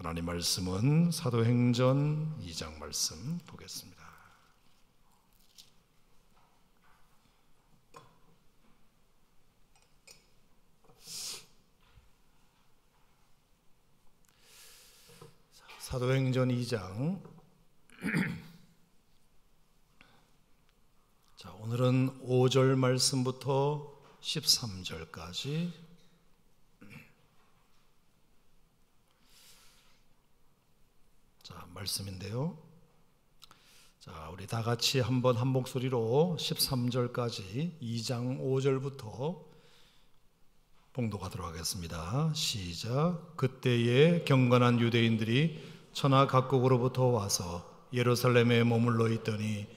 하나님 말씀은 사도행전 2장 말씀 보겠습니다. 사도행전 2장 자, 오늘은 5절 말씀부터 13절까지 자, 말씀인데요. 자, 우리 다 같이 한번 한 목소리로 13절까지 2장 5절부터 봉독하도록 하겠습니다. 시작. 그때에 경건한 유대인들이 천하 각국으로부터 와서 예루살렘에 머물러 있더니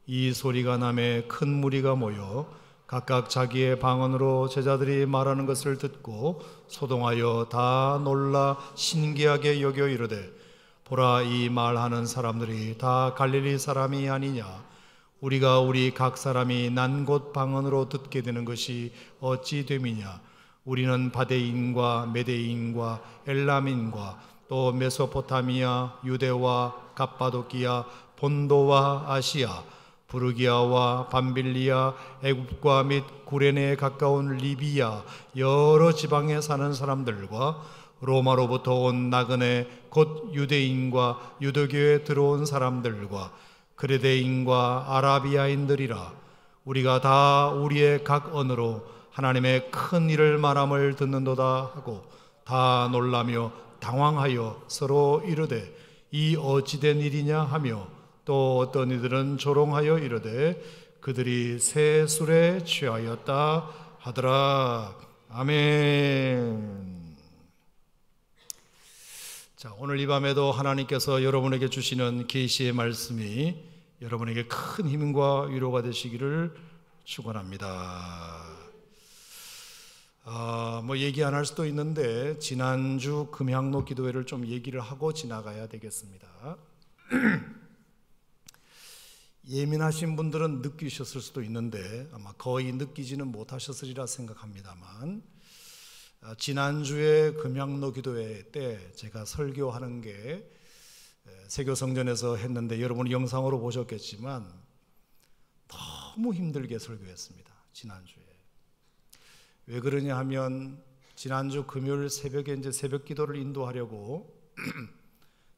이 소리가 나매 큰 무리가 모여 각각 자기의 방언으로 제자들이 말하는 것을 듣고 소동하여 다 놀라 신기하게 여겨 이르되, 보라, 이 말하는 사람들이 다 갈릴리 사람이 아니냐? 우리가 우리 각 사람이 난 곳 방언으로 듣게 되는 것이 어찌 됨이냐? 우리는 바데인과 메데인과 엘람인과 또 메소포타미아, 유대와 갑바도키아, 본도와 아시아, 부르기아와 밤빌리아, 애굽과 및 구레네에 가까운 리비아 여러 지방에 사는 사람들과 로마로부터 온 나그네 곧 유대인과 유대교에 들어온 사람들과 그레데인과 아라비아인들이라. 우리가 다 우리의 각 언어로 하나님의 큰 일을 말함을 듣는도다 하고 다 놀라며 당황하여 서로 이르되, 이 어찌된 일이냐 하며, 또 어떤 이들은 조롱하여 이르되 그들이 새 술에 취하였다 하더라. 아멘. 자, 오늘 이 밤에도 하나님께서 여러분에게 주시는 계시의 말씀이 여러분에게 큰 힘과 위로가 되시기를 축원합니다. 얘기 안 할 수도 있는데 지난주 금향로 기도회를 좀 얘기를 하고 지나가야 되겠습니다. 예민하신 분들은 느끼셨을 수도 있는데 아마 거의 느끼지는 못하셨으리라 생각합니다만, 지난주에 금향로 기도회 때 제가 설교하는 게 세교성전에서 했는데 여러분이 영상으로 보셨겠지만 너무 힘들게 설교했습니다. 지난주에. 왜 그러냐 하면 지난주 금요일 새벽에 이제 새벽 기도를 인도하려고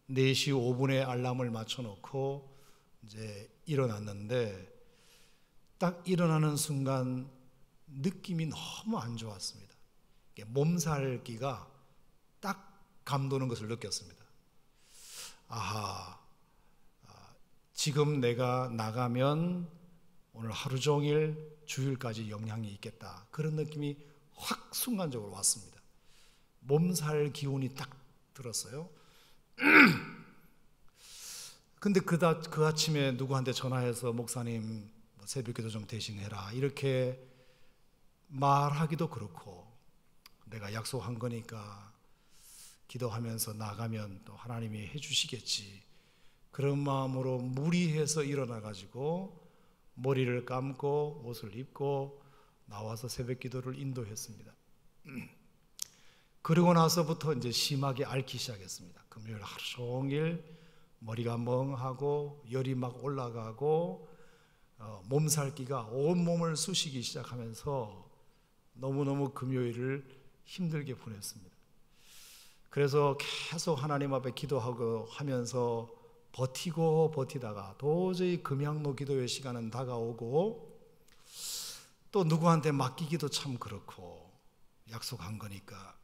4시 5분에 알람을 맞춰놓고 이제 일어났는데 딱 일어나는 순간 느낌이 너무 안 좋았습니다. 몸살기가 딱 감도는 것을 느꼈습니다. 지금 내가 나가면 오늘 하루 종일 주일까지 영향이 있겠다, 그런 느낌이 확 순간적으로 왔습니다. 몸살 기운이 딱 들었어요. 근데 그 아침에 누구한테 전화해서 목사님 새벽기도 좀 대신해라 이렇게 말하기도 그렇고, 내가 약속한 거니까 기도하면서 나가면 또 하나님이 해주시겠지, 그런 마음으로 무리해서 일어나가지고 머리를 감고 옷을 입고 나와서 새벽 기도를 인도했습니다. 그러고 나서부터 이제 심하게 앓기 시작했습니다. 금요일 하루 종일 머리가 멍하고 열이 막 올라가고 몸살기가 온몸을 쑤시기 시작하면서 너무너무 금요일을 힘들게 보냈습니다. 그래서 계속 하나님 앞에 기도하고 하면서 버티다가 도저히 금향로 기도의 시간은 다가오고, 또 누구한테 맡기기도 참 그렇고 약속한 거니까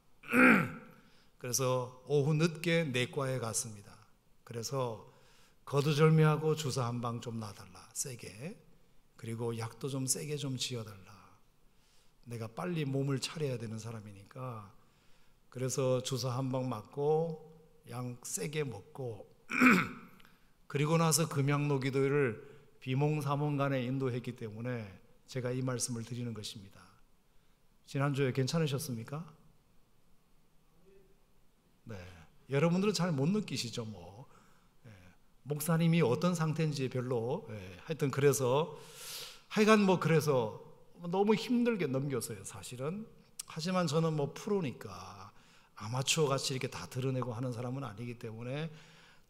그래서 오후 늦게 내과에 갔습니다. 그래서 거두절미하고 주사 한 방 좀 놔달라, 세게. 그리고 약도 좀 세게 좀 지어달라. 내가 빨리 몸을 차려야 되는 사람이니까. 그래서 주사 한 방 맞고 약 세게 먹고 그리고 나서 금향로 기도회를 비몽사몽간에 인도했기 때문에 제가 이 말씀을 드리는 것입니다. 지난주에 괜찮으셨습니까? 네, 여러분들은 잘 못 느끼시죠 뭐. 목사님이 어떤 상태인지 별로. 하여튼 그래서 하여간 그래서 너무 힘들게 넘겼어요 사실은. 하지만 저는 프로니까 아마추어 같이 이렇게 다 드러내고 하는 사람은 아니기 때문에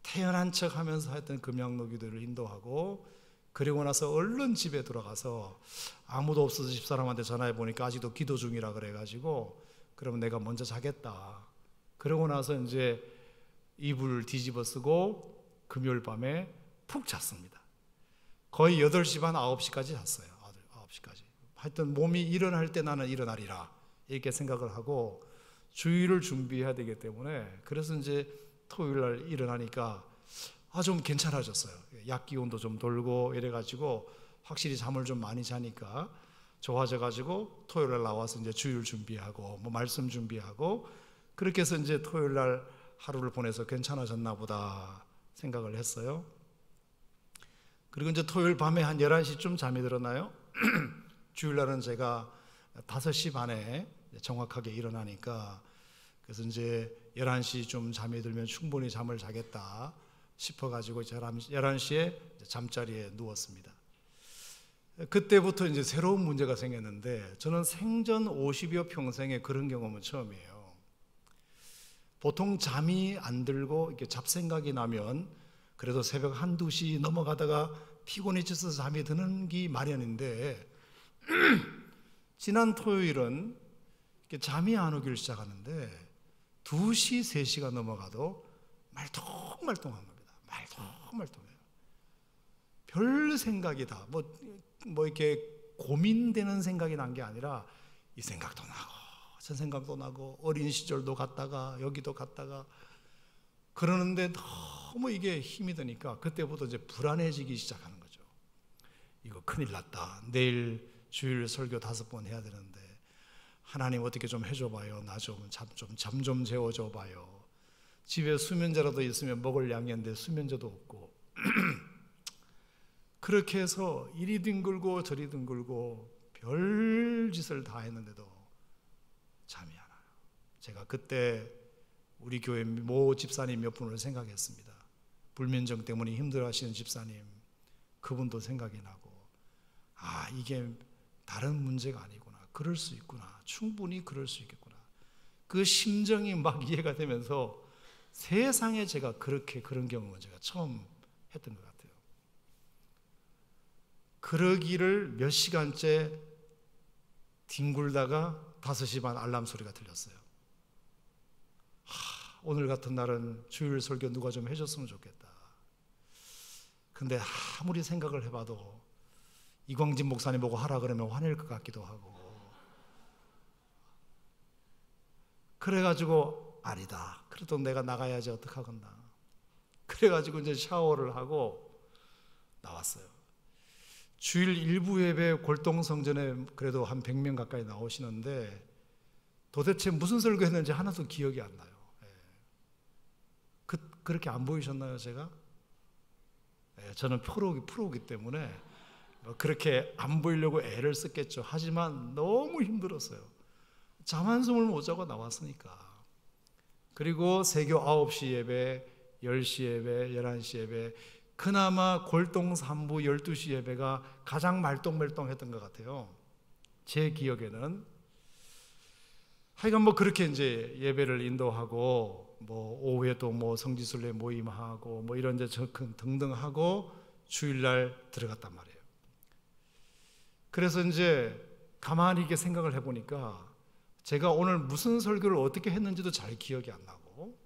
태연한 척 하면서 했던 금양로 기도를 인도하고, 그리고 나서 얼른 집에 들어가서 아무도 없어서 집사람한테 전화해 보니까 아직도 기도 중이라 그래가지고, 그러면 내가 먼저 자겠다. 그러고 나서 이제 이불 뒤집어 쓰고 금요일 밤에 푹 잤습니다. 거의 8시 반 9시까지 잤어요. 9시까지. 하여튼 몸이 일어날 때 나는 일어나리라 이렇게 생각을 하고 주일을 준비해야 되기 때문에, 그래서 이제 토요일 날 일어나니까 좀 괜찮아졌어요. 약 기운도 좀 돌고 이래가지고 확실히 잠을 좀 많이 자니까 좋아져가지고 토요일 날 나와서 이제 주일 준비하고 뭐 말씀 준비하고, 그렇게 해서 이제 토요일 날 하루를 보내서 괜찮아졌나 보다 생각을 했어요. 그리고 이제 토요일 밤에 한 11시쯤 잠이 들었나요? 주일 날은 제가 5시 반에 정확하게 일어나니까, 그래서 이제 11시쯤 잠이 들면 충분히 잠을 자겠다 싶어가지고 11시에 잠자리에 누웠습니다. 그때부터 이제 새로운 문제가 생겼는데, 저는 생전 50여 평생에 그런 경험은 처음이에요. 보통 잠이 안 들고 이렇게 잡생각이 나면 그래도 새벽 1, 2시 넘어가다가 피곤이 져서 잠이 드는 게 마련인데, 지난 토요일은 잠이 안 오길 시작하는데 2시, 3시가 넘어가도 말똥말똥한 겁니다. 말똥말똥해요. 별 생각이 다 뭐 이렇게 고민되는 생각이 난 게 아니라 이 생각도 나고 저 생각도 나고 어린 시절도 갔다가 여기도 갔다가 그러는데 너무 이게 힘이 드니까 그때부터 이제 불안해지기 시작하는 거죠. 이거 큰일 났다. 내일 주일 설교 5번 해야 되는데 하나님 어떻게 좀 해줘봐요. 나 좀 잠 좀 재워줘봐요. 집에 수면제라도 있으면 먹을 양이었는데 수면제도 없고 그렇게 해서 이리 뒹굴고 저리 뒹굴고 별짓을 다 했는데도 잠이 안 와요. 제가 그때 우리 교회 모 집사님 몇 분을 생각했습니다. 불면증 때문에 힘들어하시는 집사님, 그분도 생각이 나고, 이게 다른 문제가 아니구나. 그럴 수 있구나. 충분히 그럴 수 있겠구나. 그 심정이 막 이해가 되면서 세상에 제가 그런 경험은 제가 처음 했던 것 같아요. 그러기를 몇 시간째 뒹굴다가 5시 반 알람 소리가 들렸어요. 오늘 같은 날은 주일 설교 누가 좀 해줬으면 좋겠다. 근데 아무리 생각을 해봐도 이광진 목사님 보고 하라 그러면 화낼 것 같기도 하고, 그래가지고 아니다. 그래도 내가 나가야지 어떡하겠나. 그래가지고 이제 샤워를 하고 나왔어요. 주일 일부 예배 골동성전에 그래도 한 100명 가까이 나오시는데 도대체 무슨 설교했는지 하나도 기억이 안 나요. 그렇게 안 보이셨나요, 제가? 저는 프로기 때문에 그렇게 안 보이려고 애를 썼겠죠. 하지만 너무 힘들었어요. 잠 한숨을 못 자고 나왔으니까. 그리고 세교 9시 예배, 10시 예배, 11시 예배, 그나마 골동 3부 12시 예배가 가장 말똥말똥했던 것 같아요. 제 기억에는. 하여간 그렇게 이제 예배를 인도하고 오후에도 성지순례 모임하고 이런 데 등등 하고 주일날 들어갔단 말이에요. 그래서 이제 가만히 이렇게 생각을 해보니까 제가 오늘 무슨 설교를 어떻게 했는지도 잘 기억이 안 나고,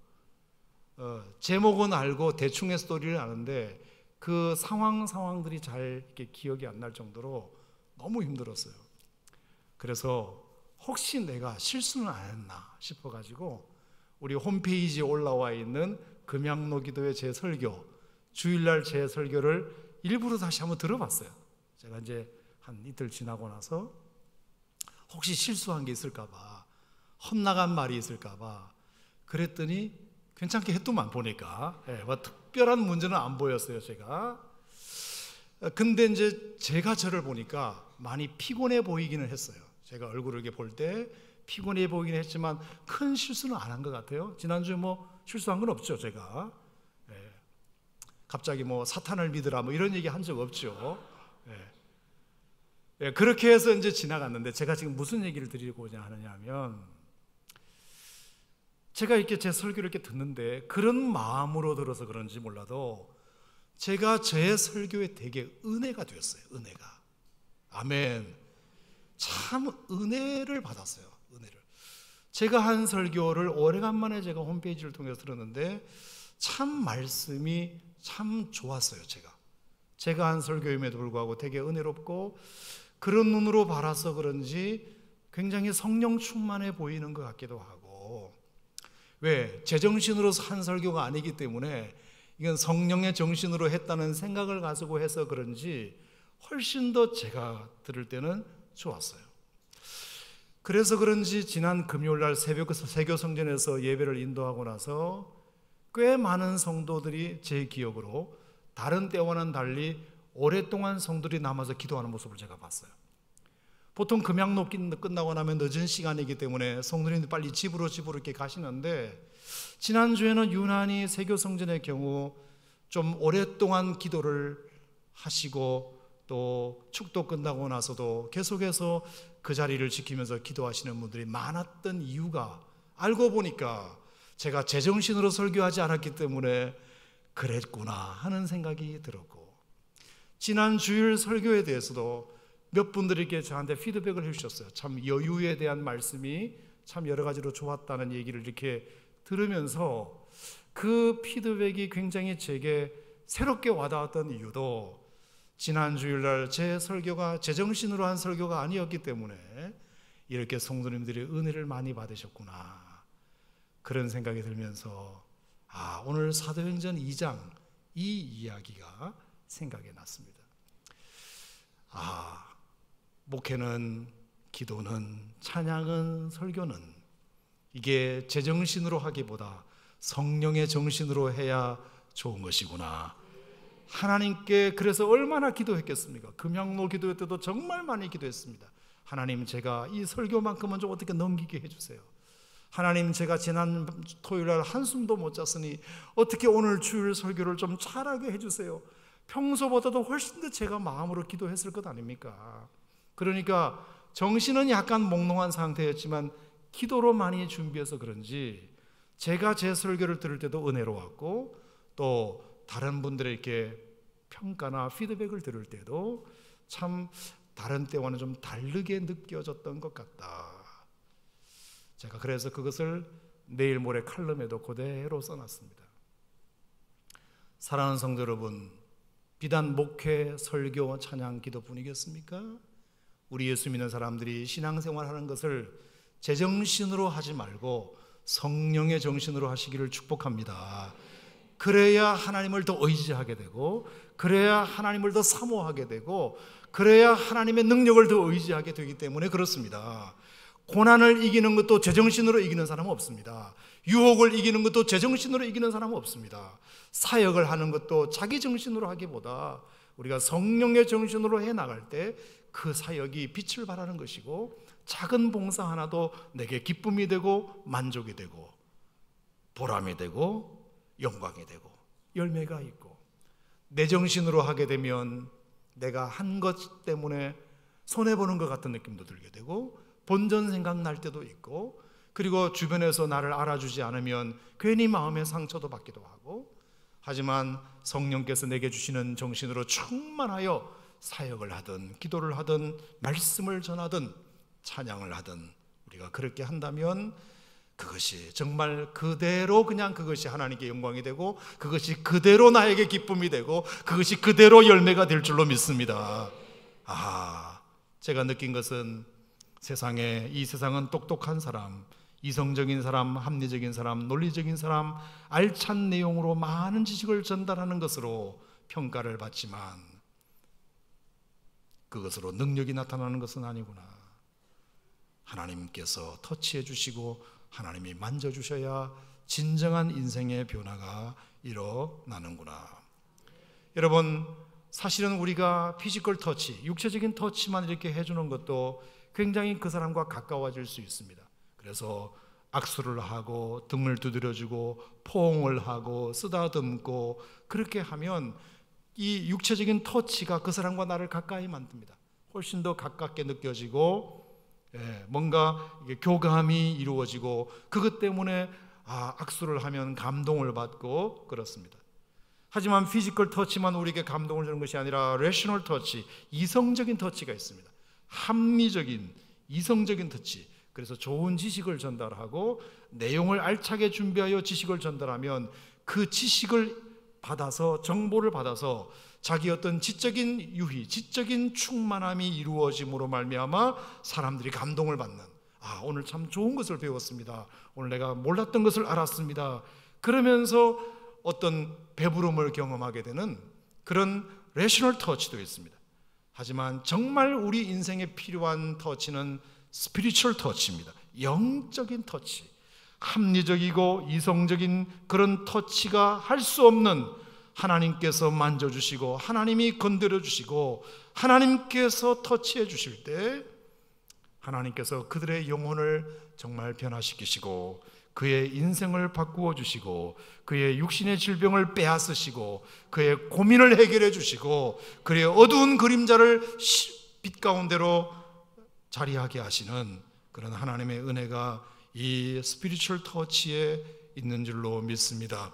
제목은 알고 대충의 스토리를 아는데 그 상황들이 잘 이렇게 기억이 안 날 정도로 너무 힘들었어요. 그래서 혹시 내가 실수는 안 했나 싶어가지고 우리 홈페이지에 올라와 있는 금양로 기도의 제 설교, 주일날 제 설교를 일부러 다시 한번 들어봤어요. 제가 이제 한 이틀 지나고 나서 혹시 실수한 게 있을까봐, 헛나간 말이 있을까봐 그랬더니 괜찮게 했더만 보니까 특별한 문제는 안 보였어요, 제가. 근데 이제 제가 저를 보니까 많이 피곤해 보이기는 했어요. 제가 얼굴을 이렇게 볼 때 피곤해 보이긴 했지만 큰 실수는 안 한 것 같아요. 지난주에 실수한 건 없죠, 제가. 갑자기 사탄을 믿으라 이런 얘기 한 적 없죠. 그렇게 해서 이제 지나갔는데, 제가 지금 무슨 얘기를 드리고자 하느냐 하면, 제가 이렇게 제 설교를 이렇게 듣는데 그런 마음으로 들어서 그런지 몰라도 제가 제 설교에 되게 은혜가 되었어요. 은혜가. 아멘. 참 은혜를 받았어요. 은혜를. 제가 한 설교를 오래간만에 제가 홈페이지를 통해서 들었는데 참 말씀이 참 좋았어요. 제가 한 설교임에도 불구하고 되게 은혜롭고 그런 눈으로 바라서 그런지 굉장히 성령 충만해 보이는 것 같기도 하고, 왜? 제정신으로 한 설교가 아니기 때문에 이건 성령의 정신으로 했다는 생각을 가지고 해서 그런지 훨씬 더 제가 들을 때는 좋았어요. 그래서 그런지 지난 금요일날 새벽 세교 성전에서 예배를 인도하고 나서 꽤 많은 성도들이 제 기억으로 다른 때와는 달리 오랫동안 성도들이 남아서 기도하는 모습을 제가 봤어요. 보통 금양 끝나고 나면 늦은 시간이기 때문에 성도님들 빨리 집으로 이렇게 가시는데, 지난주에는 유난히 세교 성전의 경우 좀 오랫동안 기도를 하시고 또 축도 끝나고 나서도 계속해서 그 자리를 지키면서 기도하시는 분들이 많았던 이유가, 알고 보니까 제가 제정신으로 설교하지 않았기 때문에 그랬구나 하는 생각이 들었고, 지난 주일 설교에 대해서도 몇 분들이 이렇게 저한테 피드백을 해주셨어요. 참 여유에 대한 말씀이 참 여러 가지로 좋았다는 얘기를 이렇게 들으면서 그 피드백이 굉장히 제게 새롭게 와닿았던 이유도 지난 주일날 제 설교가 제정신으로 한 설교가 아니었기 때문에 이렇게 성도님들이 은혜를 많이 받으셨구나 그런 생각이 들면서 오늘 사도행전 2장 이 이야기가 생각이 났습니다. 목회는, 기도는, 찬양은, 설교는 이게 제정신으로 하기보다 성령의 정신으로 해야 좋은 것이구나. 하나님께 그래서 얼마나 기도했겠습니까? 금양로 기도회 때도 정말 많이 기도했습니다. 하나님, 제가 이 설교만큼은 좀 어떻게 넘기게 해주세요. 하나님, 제가 지난 토요일날 한숨도 못 잤으니 어떻게 오늘 주일 설교를 좀 잘하게 해주세요. 평소보다도 훨씬 더 제가 마음으로 기도했을 것 아닙니까? 그러니까 정신은 약간 몽롱한 상태였지만 기도로 많이 준비해서 그런지 제가 제 설교를 들을 때도 은혜로웠고, 또 다른 분들에게 평가나 피드백을 들을 때도 참 다른 때와는 좀 다르게 느껴졌던 것 같다. 제가 그래서 그것을 내일 모레 칼럼에도 그대로 써놨습니다. 사랑하는 성도 여러분, 비단 목회, 설교, 찬양, 기도뿐이겠습니까? 우리 예수 믿는 사람들이 신앙생활하는 것을 제정신으로 하지 말고 성령의 정신으로 하시기를 축복합니다. 그래야 하나님을 더 의지하게 되고, 그래야 하나님을 더 사모하게 되고, 그래야 하나님의 능력을 더 의지하게 되기 때문에 그렇습니다. 고난을 이기는 것도 제정신으로 이기는 사람은 없습니다. 유혹을 이기는 것도 제정신으로 이기는 사람은 없습니다. 사역을 하는 것도 자기 정신으로 하기보다 우리가 성령의 정신으로 해나갈 때 그 사역이 빛을 발하는 것이고, 작은 봉사 하나도 내게 기쁨이 되고 만족이 되고 보람이 되고 영광이 되고 열매가 있고, 내 정신으로 하게 되면 내가 한 것 때문에 손해보는 것 같은 느낌도 들게 되고 본전 생각날 때도 있고, 그리고 주변에서 나를 알아주지 않으면 괜히 마음의 상처도 받기도 하고, 하지만 성령께서 내게 주시는 정신으로 충만하여 사역을 하든 기도를 하든 말씀을 전하든 찬양을 하든 우리가 그렇게 한다면 그것이 정말 그대로 그냥 그것이 하나님께 영광이 되고, 그것이 그대로 나에게 기쁨이 되고, 그것이 그대로 열매가 될 줄로 믿습니다. 제가 느낀 것은 이 세상은 똑똑한 사람, 이성적인 사람, 합리적인 사람, 논리적인 사람, 알찬 내용으로 많은 지식을 전달하는 것으로 평가를 받지만 그것으로 능력이 나타나는 것은 아니구나. 하나님께서 터치해 주시고 하나님이 만져주셔야 진정한 인생의 변화가 일어나는구나. 여러분, 사실은 우리가 피지컬 터치, 육체적인 터치만 이렇게 해주는 것도 굉장히 그 사람과 가까워질 수 있습니다. 그래서 악수를 하고 등을 두드려주고 포옹을 하고 쓰다듬고 그렇게 하면 이 육체적인 터치가 그 사람과 나를 가까이 만듭니다. 훨씬 더 가깝게 느껴지고 뭔가 교감이 이루어지고, 그것 때문에 악수를 하면 감동을 받고 그렇습니다. 하지만 피지컬 터치만 우리에게 감동을 주는 것이 아니라 레셔널 터치, 이성적인 터치가 있습니다. 합리적인, 이성적인 터치. 그래서 좋은 지식을 전달하고 내용을 알차게 준비하여 지식을 전달하면 그 지식을 받아서, 정보를 받아서 자기 어떤 지적인 유희, 지적인 충만함이 이루어짐으로 말미암아 사람들이 감동을 받는, 오늘 참 좋은 것을 배웠습니다. 오늘 내가 몰랐던 것을 알았습니다. 그러면서 어떤 배부름을 경험하게 되는 그런 레셔널 터치도 있습니다. 하지만 정말 우리 인생에 필요한 터치는 스피리추얼 터치입니다. 영적인 터치. 합리적이고 이성적인 그런 터치가 할 수 없는, 하나님께서 만져주시고 하나님이 건드려 주시고 하나님께서 터치해 주실 때 하나님께서 그들의 영혼을 정말 변화시키시고 그의 인생을 바꾸어 주시고 그의 육신의 질병을 빼앗으시고 그의 고민을 해결해 주시고 그의 어두운 그림자를 빛 가운데로 자리하게 하시는 그런 하나님의 은혜가 이 스피리추얼 터치에 있는 줄로 믿습니다.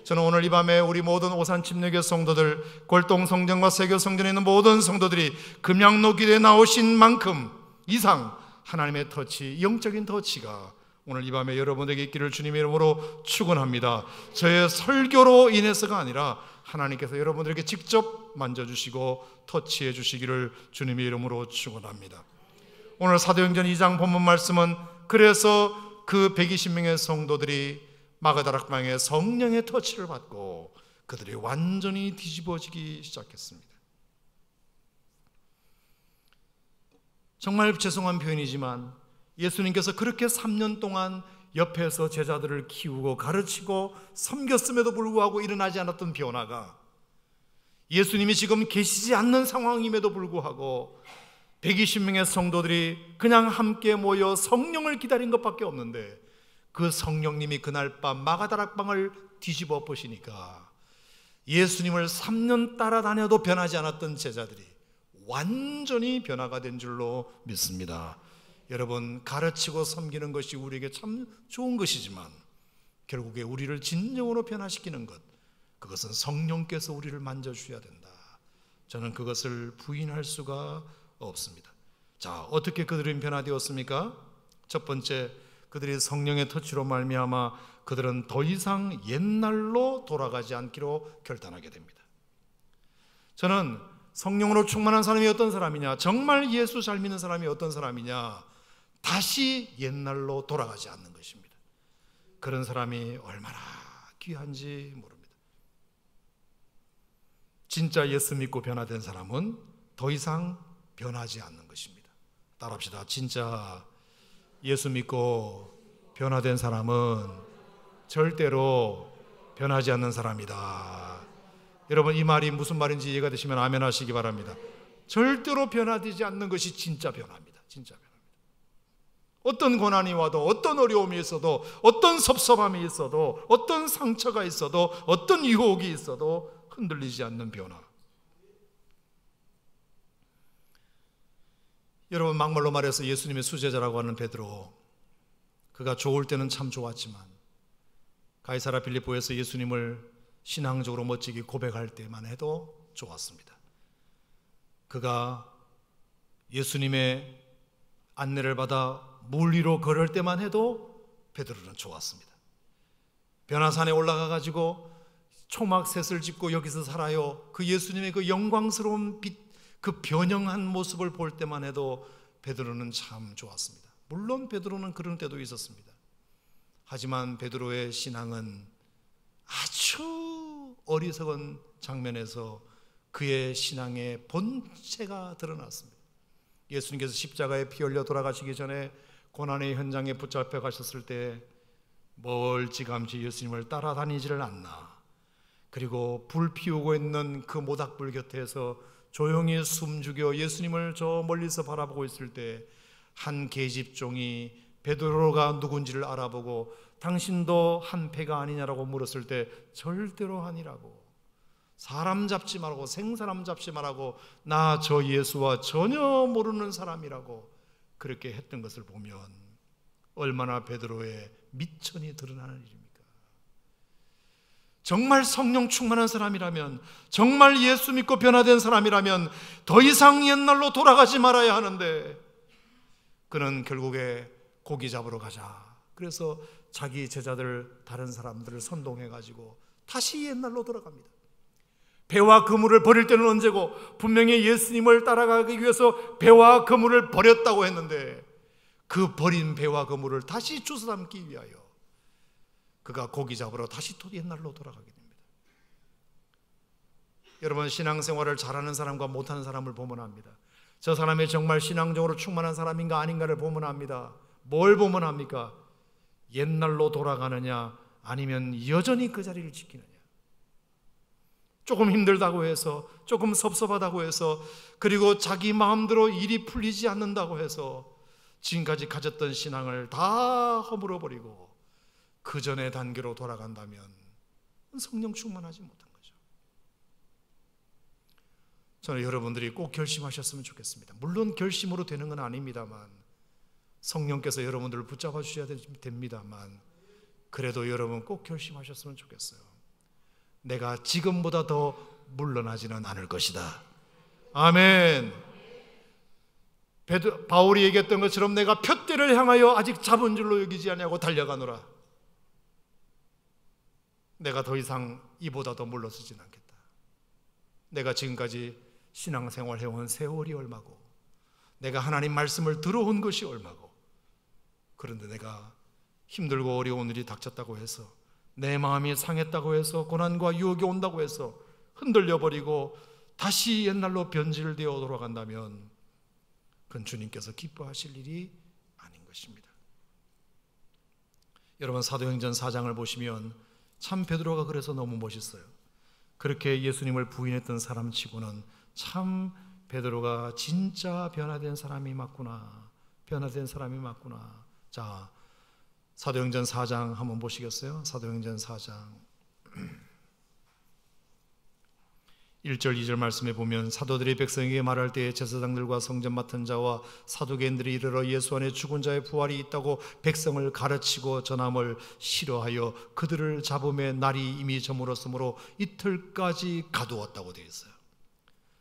저는 오늘 이 밤에 우리 모든 오산 침례교 성도들, 골동 성전과 세교 성전에 있는 모든 성도들이 금양로 기도에 나오신 만큼 이상 하나님의 터치, 영적인 터치가 오늘 이 밤에 여러분에게 있기를 주님의 이름으로 축원합니다. 저의 설교로 인해서가 아니라 하나님께서 여러분들에게 직접 만져주시고 터치해 주시기를 주님의 이름으로 축원합니다. 오늘 사도행전 2장 본문 말씀은 그래서 그 120명의 성도들이 마가다락방에 성령의 터치를 받고 그들이 완전히 뒤집어지기 시작했습니다. 정말 죄송한 표현이지만 예수님께서 그렇게 3년 동안 옆에서 제자들을 키우고 가르치고 섬겼음에도 불구하고 일어나지 않았던 변화가 예수님이 지금 계시지 않는 상황임에도 불구하고 120명의 성도들이 그냥 함께 모여 성령을 기다린 것밖에 없는데 그 성령님이 그날 밤 마가다락방을 뒤집어 엎으시니까 예수님을 3년 따라다녀도 변하지 않았던 제자들이 완전히 변화가 된 줄로 믿습니다. 여러분, 가르치고 섬기는 것이 우리에게 참 좋은 것이지만 결국에 우리를 진정으로 변화시키는 것, 그것은 성령께서 우리를 만져주셔야 된다. 저는 그것을 부인할 수가 없습니다. 자, 어떻게 그들은 변화되었습니까? 첫 번째, 그들이 성령의 터치로 말미암아 그들은 더 이상 옛날로 돌아가지 않기로 결단하게 됩니다. 저는 성령으로 충만한 사람이 어떤 사람이냐, 정말 예수 잘 믿는 사람이 어떤 사람이냐, 다시 옛날로 돌아가지 않는 것입니다. 그런 사람이 얼마나 귀한지 모릅니다. 진짜 예수 믿고 변화된 사람은 더 이상 변하지 않는 것입니다. 따라합시다. 진짜 예수 믿고 변화된 사람은 절대로 변하지 않는 사람이다. 여러분, 이 말이 무슨 말인지 이해가 되시면 아멘 하시기 바랍니다. 절대로 변화되지 않는 것이 진짜 변화입니다. 진짜 변화입니다. 어떤 고난이 와도, 어떤 어려움이 있어도, 어떤 섭섭함이 있어도, 어떤 상처가 있어도, 어떤 유혹이 있어도 흔들리지 않는 변화. 여러분, 막말로 말해서 예수님의 수제자라고 하는 베드로, 그가 좋을 때는 참 좋았지만 가이사랴 빌립보에서 예수님을 신앙적으로 멋지게 고백할 때만 해도 좋았습니다. 그가 예수님의 안내를 받아 물 위로 걸을 때만 해도 베드로는 좋았습니다. 변화산에 올라가 가지고 초막셋을 짚고 여기서 살아요, 그 예수님의 그 영광스러운 빛, 그 변형한 모습을 볼 때만 해도 베드로는 참 좋았습니다. 물론 베드로는 그런 때도 있었습니다. 하지만 베드로의 신앙은 아주 어리석은 장면에서 그의 신앙의 본체가 드러났습니다. 예수님께서 십자가에 피 흘려 돌아가시기 전에 고난의 현장에 붙잡혀 가셨을 때 멀찌감치 예수님을 따라다니지를 않나, 그리고 불 피우고 있는 그 모닥불 곁에서 조용히 숨죽여 예수님을 저 멀리서 바라보고 있을 때 한 계집종이 베드로가 누군지를 알아보고 당신도 한 패가 아니냐라고 물었을 때 절대로 아니라고, 사람 잡지 말고, 생사람 잡지 말라고, 나 저 예수와 전혀 모르는 사람이라고 그렇게 했던 것을 보면 얼마나 베드로의 미천이 드러나는 일입니까? 정말 성령 충만한 사람이라면, 정말 예수 믿고 변화된 사람이라면 더 이상 옛날로 돌아가지 말아야 하는데, 그는 결국에 고기 잡으러 가자, 그래서 자기 제자들, 다른 사람들을 선동해가지고 다시 옛날로 돌아갑니다. 배와 그물을 버릴 때는 언제고, 분명히 예수님을 따라가기 위해서 배와 그물을 버렸다고 했는데, 그 버린 배와 그물을 다시 주워 담기 위하여 그가 고기 잡으러 다시 또 옛날로 돌아가게 됩니다. 여러분, 신앙생활을 잘하는 사람과 못하는 사람을 보면 압니다. 저 사람이 정말 신앙적으로 충만한 사람인가 아닌가를 보면 압니다. 뭘 보면 합니까? 옛날로 돌아가느냐, 아니면 여전히 그 자리를 지키느냐. 조금 힘들다고 해서, 조금 섭섭하다고 해서, 그리고 자기 마음대로 일이 풀리지 않는다고 해서 지금까지 가졌던 신앙을 다 허물어버리고 그 전의 단계로 돌아간다면 성령 충만하지 못한 거죠. 저는 여러분들이 꼭 결심하셨으면 좋겠습니다. 물론 결심으로 되는 건 아닙니다만, 성령께서 여러분들을 붙잡아 주셔야 됩니다만, 그래도 여러분 꼭 결심하셨으면 좋겠어요. 내가 지금보다 더 물러나지는 않을 것이다. 아멘. 바울이 얘기했던 것처럼 내가 푯대를 향하여 아직 잡은 줄로 여기지 아니하고 달려가노라. 내가 더 이상 이보다 더 물러서지는 않겠다. 내가 지금까지 신앙생활 해온 세월이 얼마고, 내가 하나님 말씀을 들어온 것이 얼마고, 그런데 내가 힘들고 어려운 일이 닥쳤다고 해서, 내 마음이 상했다고 해서, 고난과 유혹이 온다고 해서 흔들려버리고 다시 옛날로 변질되어 돌아간다면 그건 주님께서 기뻐하실 일이 아닌 것입니다. 여러분, 사도행전 4장을 보시면 참 베드로가 그래서 너무 멋있어요. 그렇게 예수님을 부인했던 사람치고는 참 베드로가 진짜 변화된 사람이 맞구나, 변화된 사람이 맞구나. 자, 사도행전 4장 한번 보시겠어요? 사도행전 4장 1절 2절 말씀에 보면, 사도들이 백성에게 말할 때에 제사장들과 성전 맡은 자와 사두개인들이 이르러 예수 안에 죽은 자의 부활이 있다고 백성을 가르치고 전함을 싫어하여 그들을 잡음에 날이 이미 저물었으므로 이틀까지 가두었다고 되어 있어요.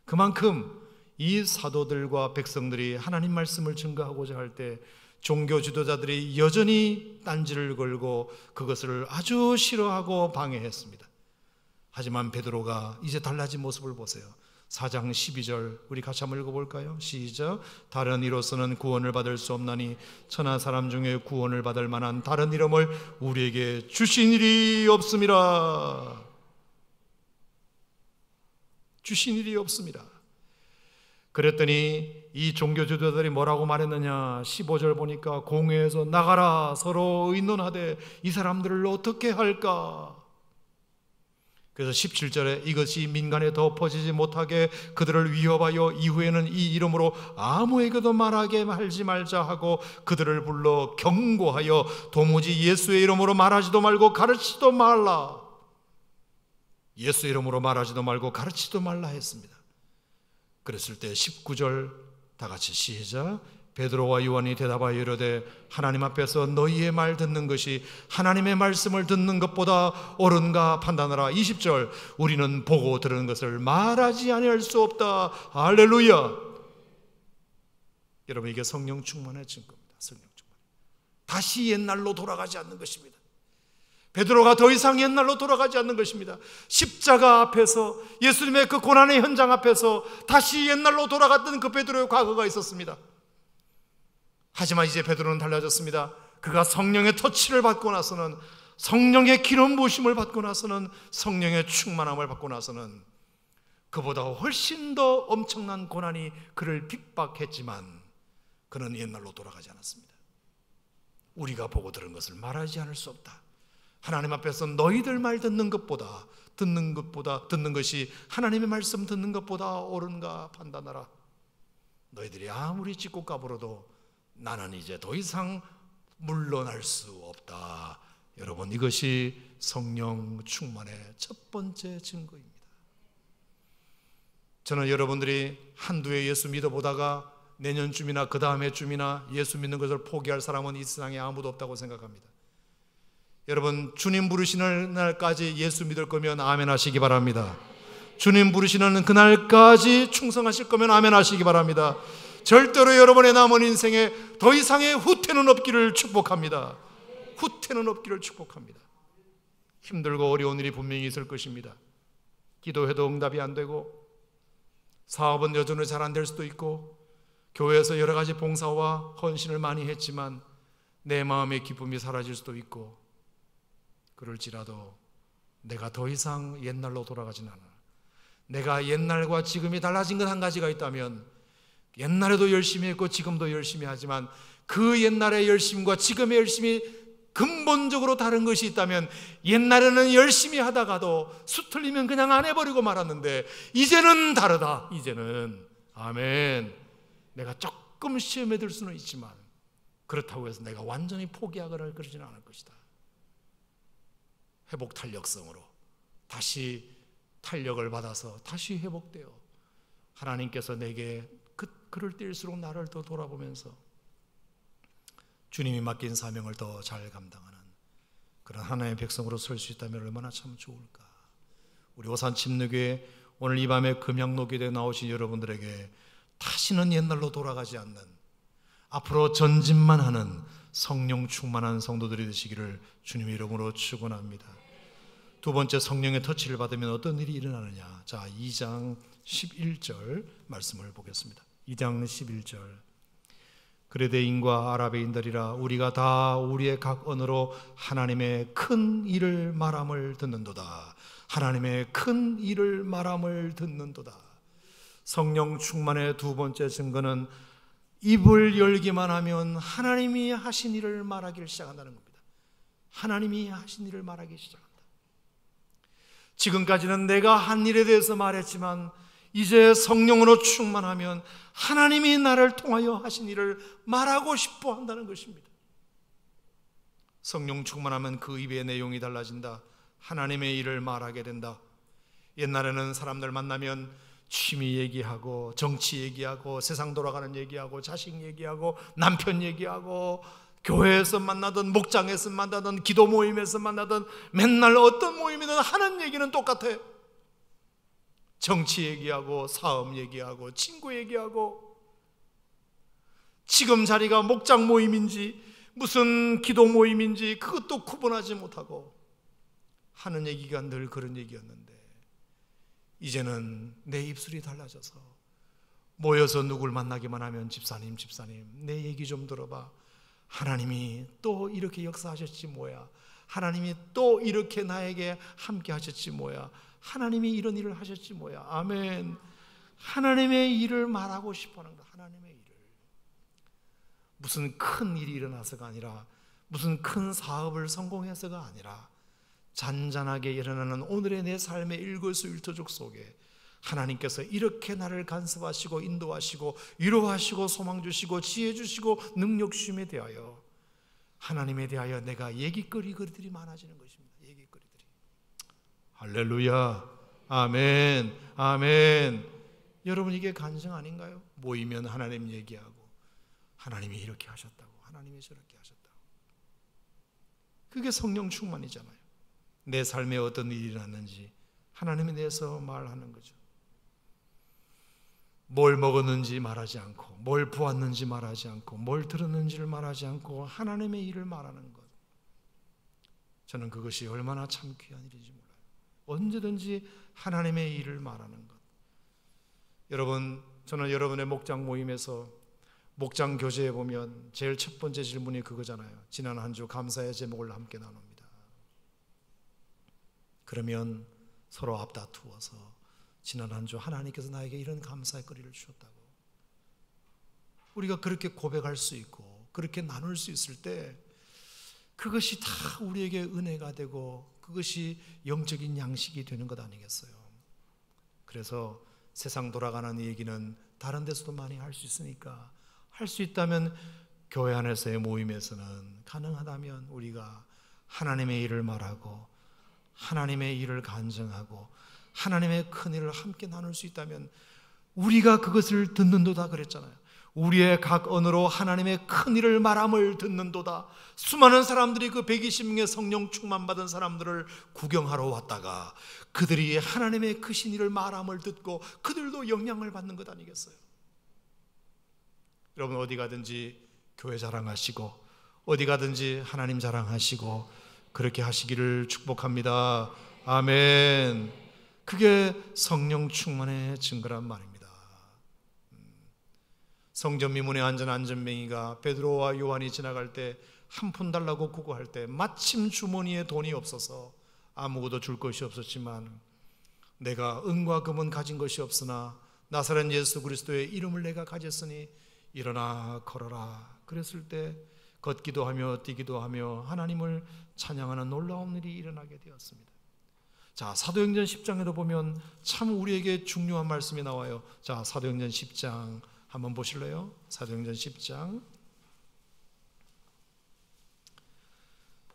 그만큼 이 사도들과 백성들이 하나님 말씀을 증거하고자 할 때 종교 지도자들이 여전히 딴지를 걸고 그것을 아주 싫어하고 방해했습니다. 하지만 베드로가 이제 달라진 모습을 보세요. 4장 12절 우리 같이 한번 읽어볼까요? 시작. 다른 이로서는 구원을 받을 수 없나니 천하 사람 중에 구원을 받을 만한 다른 이름을 우리에게 주신 일이 없음이라. 주신 일이 없습니다. 그랬더니 이 종교 지도자들이 뭐라고 말했느냐, 15절 보니까 공회에서 나가라 서로 의논하되 이 사람들을 어떻게 할까. 그래서 17절에 이것이 민간에 더 퍼지지 못하게 그들을 위협하여 이후에는 이 이름으로 아무에게도 말하게 하지 말자 하고 그들을 불러 경고하여 도무지 예수의 이름으로 말하지도 말고 가르치지도 말라. 예수의 이름으로 말하지도 말고 가르치지도 말라 했습니다. 그랬을 때 19절 다 같이 시작. 베드로와 요한이 대답하여 이르되 하나님 앞에서 너희의 말 듣는 것이 하나님의 말씀을 듣는 것보다 옳은가 판단하라. 20절 우리는 보고 들은 것을 말하지 아니할 수 없다. 할렐루야. 여러분, 이게 성령 충만의 증거입니다. 성령 충만. 다시 옛날로 돌아가지 않는 것입니다. 베드로가 더 이상 옛날로 돌아가지 않는 것입니다. 십자가 앞에서, 예수님의 그 고난의 현장 앞에서 다시 옛날로 돌아갔던 그 베드로의 과거가 있었습니다. 하지만 이제 베드로는 달라졌습니다. 그가 성령의 터치를 받고 나서는, 성령의 기름 부으심을 받고 나서는, 성령의 충만함을 받고 나서는 그보다 훨씬 더 엄청난 고난이 그를 핍박했지만 그는 옛날로 돌아가지 않았습니다. 우리가 보고 들은 것을 말하지 않을 수 없다. 하나님 앞에서 너희들 말 듣는 것이 하나님의 말씀 듣는 것보다 옳은가 판단하라. 너희들이 아무리 찢고 까불어도 나는 이제 더 이상 물러날 수 없다. 여러분, 이것이 성령 충만의 첫 번째 증거입니다. 저는 여러분들이 한두 해 예수 믿어보다가 내년쯤이나 그 다음 해쯤이나 예수 믿는 것을 포기할 사람은 이 세상에 아무도 없다고 생각합니다. 여러분, 주님 부르시는 날까지 예수 믿을 거면 아멘 하시기 바랍니다. 주님 부르시는 그날까지 충성하실 거면 아멘 하시기 바랍니다. 절대로 여러분의 남은 인생에 더 이상의 후퇴는 없기를 축복합니다. 후퇴는 없기를 축복합니다. 힘들고 어려운 일이 분명히 있을 것입니다. 기도해도 응답이 안 되고, 사업은 여전히 잘 안 될 수도 있고, 교회에서 여러 가지 봉사와 헌신을 많이 했지만 내 마음의 기쁨이 사라질 수도 있고, 그럴지라도 내가 더 이상 옛날로 돌아가진 않아. 내가 옛날과 지금이 달라진 것 한 가지가 있다면, 옛날에도 열심히 했고 지금도 열심히 하지만 그 옛날의 열심과 지금의 열심이 근본적으로 다른 것이 있다면, 옛날에는 열심히 하다가도 수틀리면 그냥 안 해버리고 말았는데 이제는 다르다. 이제는 아멘. 내가 조금 시험에 들 수는 있지만 그렇다고 해서 내가 완전히 포기하거나 그러지는 않을 것이다. 회복 탄력성으로 다시 탄력을 받아서 다시 회복되어 하나님께서 내게 그럴 때일수록 나를 더 돌아보면서 주님이 맡긴 사명을 더 잘 감당하는 그런 하나님의 백성으로 설 수 있다면 얼마나 참 좋을까. 우리 오산 침례교회 오늘 이 밤에 금양로교대에 나오신 여러분들에게 다시는 옛날로 돌아가지 않는, 앞으로 전진만 하는 성령 충만한 성도들이 되시기를 주님의 이름으로 축원합니다. 두 번째, 성령의 터치를 받으면 어떤 일이 일어나느냐. 자, 2장 11절 말씀을 보겠습니다. 2장 11절. 그레데인과 아라베인들이라 우리가 다 우리의 각 언어로 하나님의 큰 일을 말함을 듣는도다. 하나님의 큰 일을 말함을 듣는도다. 성령 충만의 두 번째 증거는 입을 열기만 하면 하나님이 하신 일을 말하기를 시작한다는 겁니다. 하나님이 하신 일을 말하기 시작한다. 지금까지는 내가 한 일에 대해서 말했지만 이제 성령으로 충만하면 하나님이 나를 통하여 하신 일을 말하고 싶어 한다는 것입니다. 성령 충만하면 그 입의 내용이 달라진다. 하나님의 일을 말하게 된다. 옛날에는 사람들 만나면 취미 얘기하고 정치 얘기하고 세상 돌아가는 얘기하고 자식 얘기하고 남편 얘기하고 교회에서 만나든 목장에서 만나든 기도 모임에서 만나든 맨날 어떤 모임이든 하는 얘기는 똑같아요. 정치 얘기하고 사업 얘기하고 친구 얘기하고, 지금 자리가 목장 모임인지 무슨 기도 모임인지 그것도 구분하지 못하고 하는 얘기가 늘 그런 얘기였는데, 이제는 내 입술이 달라져서 모여서 누굴 만나기만 하면 집사님 내 얘기 좀 들어봐. 하나님이 또 이렇게 역사하셨지 뭐야. 하나님이 또 이렇게 나에게 함께 하셨지 뭐야. 하나님이 이런 일을 하셨지 뭐야. 아멘. 하나님의 일을 말하고 싶어하는 거야. 하나님의 일을. 무슨 큰 일이 일어나서가 아니라, 무슨 큰 사업을 성공해서가 아니라, 잔잔하게 일어나는 오늘의 내 삶의 일거수일투족 속에 하나님께서 이렇게 나를 간섭하시고 인도하시고 위로하시고 소망 주시고 지혜 주시고 능력 주심에 대하여, 하나님에 대하여 내가 얘기거리들이 많아지는 것입니다. 얘기거리들이. 할렐루야. 아멘. 아멘. 여러분, 이게 간증 아닌가요? 모이면 하나님 얘기하고 하나님이 이렇게 하셨다고, 하나님이 저렇게 하셨다고. 그게 성령 충만이잖아요. 내 삶에 어떤 일이 일어났는지 하나님에 대해서 말하는 거죠. 뭘 먹었는지 말하지 않고, 뭘 보았는지 말하지 않고, 뭘 들었는지를 말하지 않고 하나님의 일을 말하는 것. 저는 그것이 얼마나 참 귀한 일인지 몰라요. 언제든지 하나님의 일을 말하는 것. 여러분, 저는 여러분의 목장 모임에서 목장 교제에 보면 제일 첫 번째 질문이 그거잖아요. 지난 한 주 감사의 제목을 함께 나눕니다. 그러면 서로 앞다투어서 지난 한 주 하나님께서 나에게 이런 감사의 거리를 주셨다고, 우리가 그렇게 고백할 수 있고 그렇게 나눌 수 있을 때 그것이 다 우리에게 은혜가 되고 그것이 영적인 양식이 되는 것 아니겠어요? 그래서 세상 돌아가는 얘기는 다른 데서도 많이 할 수 있으니까, 할 수 있다면 교회 안에서의 모임에서는 가능하다면 우리가 하나님의 일을 말하고 하나님의 일을 간증하고 하나님의 큰 일을 함께 나눌 수 있다면 우리가 그것을 듣는도다 그랬잖아요. 우리의 각 언어로 하나님의 큰 일을 말함을 듣는도다. 수많은 사람들이 그 120명의 성령 충만받은 사람들을 구경하러 왔다가 그들이 하나님의 크신 일을 말함을 듣고 그들도 영향을 받는 것 아니겠어요? 여러분, 어디 가든지 교회 자랑하시고 어디 가든지 하나님 자랑하시고 그렇게 하시기를 축복합니다. 아멘. 그게 성령 충만의 증거란 말입니다. 성전 미문에 앉은 안전뱅이가 베드로와 요한이 지나갈 때 한 푼 달라고 구구할 때 마침 주머니에 돈이 없어서 아무것도 줄 것이 없었지만 내가 은과 금은 가진 것이 없으나 나사렛 예수 그리스도의 이름을 내가 가졌으니 일어나 걸어라. 그랬을 때 걷기도 하며 뛰기도 하며 하나님을 찬양하는 놀라운 일이 일어나게 되었습니다. 자, 사도행전 10장에도 보면 참 우리에게 중요한 말씀이 나와요. 자, 사도행전 10장 한번 보실래요? 사도행전 10장.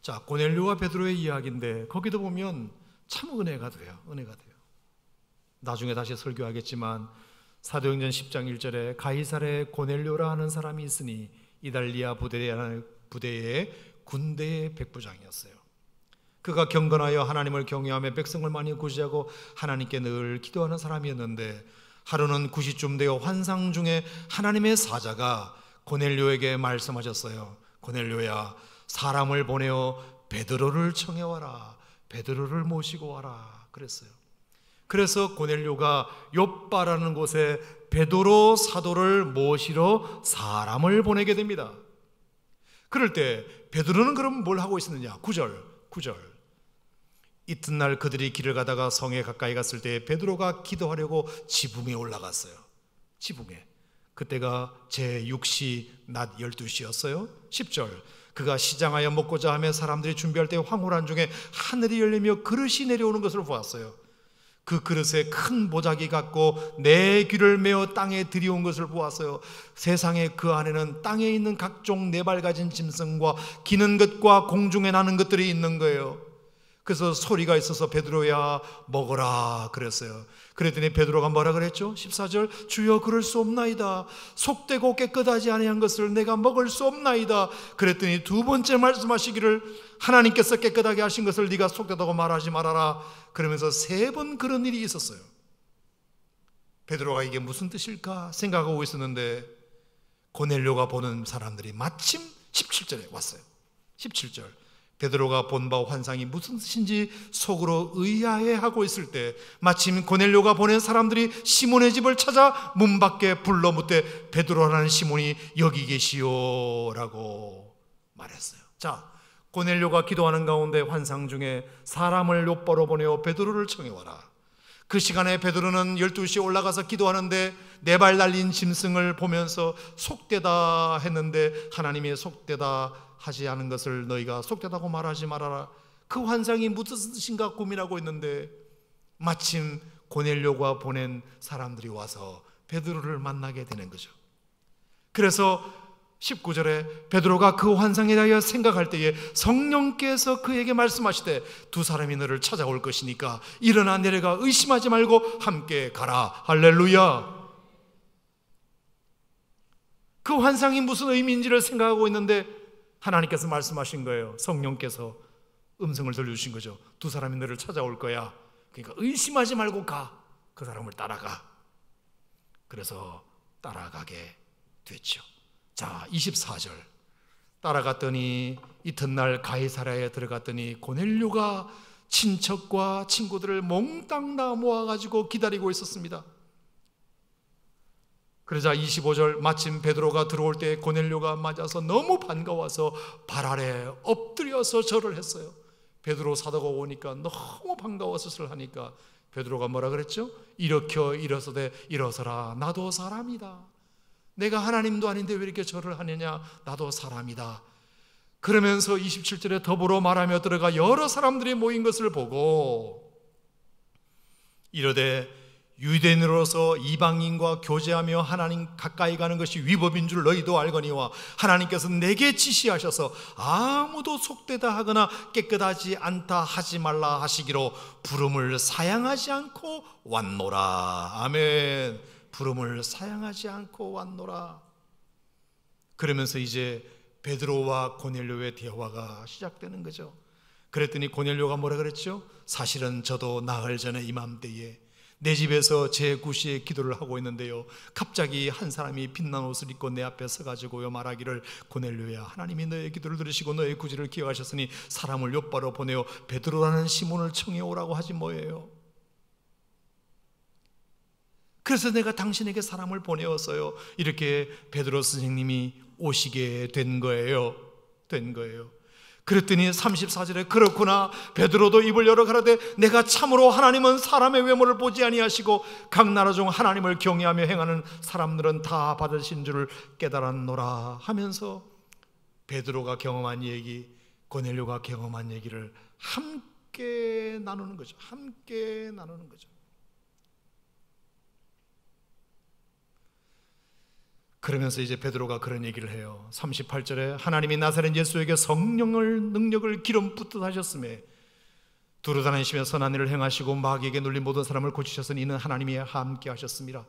자, 고넬료와 베드로의 이야기인데 거기도 보면 참 은혜가 돼요. 은혜가 돼요. 나중에 다시 설교하겠지만 사도행전 10장 1절에 가이사랴에 고넬료라 하는 사람이 있으니 이달리아 부대의 군대의 백부장이었어요. 그가 경건하여 하나님을 경외하며 백성을 많이 구제하고 하나님께 늘 기도하는 사람이었는데 하루는 9시쯤 되어 환상 중에 하나님의 사자가 고넬료에게 말씀하셨어요. 고넬료야, 사람을 보내어 베드로를 청해와라. 베드로를 모시고 와라. 그랬어요. 그래서 고넬료가 욥바라는 곳에 베드로 사도를 모시러 사람을 보내게 됩니다. 그럴 때 베드로는 그럼 뭘 하고 있었느냐? 9절. 이튿날 그들이 길을 가다가 성에 가까이 갔을 때 베드로가 기도하려고 지붕에 올라갔어요. 지붕에. 그때가 제6시 낮 12시였어요. 10절. 그가 시장하여 먹고자 하며 사람들이 준비할 때 황홀한 중에 하늘이 열리며 그릇이 내려오는 것을 보았어요. 그 그릇에 큰 보자기 같고 네 귀를 메어 땅에 들이온 것을 보았어요. 세상에 그 안에는 땅에 있는 각종 네 발 가진 짐승과 기는 것과 공중에 나는 것들이 있는 거예요. 그래서 소리가 있어서 베드로야 먹어라 그랬어요. 그랬더니 베드로가 뭐라 그랬죠? 14절. 주여 그럴 수 없나이다. 속되고 깨끗하지 아니한 것을 내가 먹을 수 없나이다. 그랬더니 두 번째 말씀하시기를 하나님께서 깨끗하게 하신 것을 네가 속되다고 말하지 말아라. 그러면서 세 번 그런 일이 있었어요. 베드로가 이게 무슨 뜻일까 생각하고 있었는데 고넬료가 보는 사람들이 마침 17절에 왔어요. 17절. 베드로가 본 바 환상이 무슨 뜻인지 속으로 의아해하고 있을 때 마침 고넬료가 보낸 사람들이 시몬의 집을 찾아 문 밖에 불러 묻되 베드로라는 시몬이 여기 계시오라고 말했어요. 자, 고넬료가 기도하는 가운데 환상 중에 사람을 욥바로 보내어 베드로를 청해와라. 그 시간에 베드로는 12시에 올라가서 기도하는데 네 발 달린 짐승을 보면서 속되다 했는데 하나님이 속되다 하지 않은 것을 너희가 속되다고 말하지 말아라. 그 환상이 무슨 뜻인가 고민하고 있는데 마침 고넬료가 보낸 사람들이 와서 베드로를 만나게 되는 거죠. 그래서 19절에 베드로가 그 환상에 대하여 생각할 때에 성령께서 그에게 말씀하시되 두 사람이 너를 찾아올 것이니까 일어나 내려가 의심하지 말고 함께 가라. 할렐루야. 그 환상이 무슨 의미인지를 생각하고 있는데 하나님께서 말씀하신 거예요. 성령께서 음성을 들려주신 거죠. 두 사람이 너를 찾아올 거야. 그러니까 의심하지 말고 가. 그 사람을 따라가. 그래서 따라가게 됐죠. 자, 24절. 따라갔더니 이튿날 가이사랴에 들어갔더니 고넬료가 친척과 친구들을 몽땅 다 모아가지고 기다리고 있었습니다. 그러자 25절 마침 베드로가 들어올 때 고넬료가 맞아서 너무 반가워서 발 아래 엎드려서 절을 했어요. 베드로 사도가 오니까 너무 반가워서 절을 하니까 베드로가 뭐라 그랬죠? 일으켜 일어서되 일어서라. 나도 사람이다. 내가 하나님도 아닌데 왜 이렇게 절을 하느냐? 나도 사람이다. 그러면서 27절에 더불어 말하며 들어가 여러 사람들이 모인 것을 보고 이르되 유대인으로서 이방인과 교제하며 하나님 가까이 가는 것이 위법인 줄 너희도 알거니와 하나님께서 내게 지시하셔서 아무도 속되다 하거나 깨끗하지 않다 하지 말라 하시기로 부름을 사양하지 않고 왔노라. 아멘. 부름을 사양하지 않고 왔노라. 그러면서 이제 베드로와 고넬료의 대화가 시작되는 거죠. 그랬더니 고넬료가 뭐라 그랬죠? 사실은 저도 나흘 전에 이맘때에 내 집에서 제 구시에 기도를 하고 있는데요, 갑자기 한 사람이 빛난 옷을 입고 내 앞에 서가지고요 말하기를, 고넬료야, 하나님이 너의 기도를 들으시고 너의 구제를 기억하셨으니 사람을 욥바로 보내어 베드로라는 시몬을 청해 오라고 하지 뭐예요. 그래서 내가 당신에게 사람을 보내었어요. 이렇게 베드로 선생님이 오시게 된 거예요. 그랬더니 34절에 그렇구나, 베드로도 입을 열어 가라되 내가 참으로 하나님은 사람의 외모를 보지 아니하시고 각 나라 중 하나님을 경외하며 행하는 사람들은 다 받으신 줄을 깨달았노라 하면서 베드로가 경험한 얘기, 고넬료가 경험한 얘기를 함께 나누는 거죠. 함께 나누는 거죠. 그러면서 이제 베드로가 그런 얘기를 해요. 38절에 하나님이 나사렛 예수에게 성령을 능력을 기름 붓듯 하셨음에 두루 다니시며 선한 일을 행하시고 마귀에게 눌린 모든 사람을 고치셨으니 이는 하나님이 함께 하셨습니다.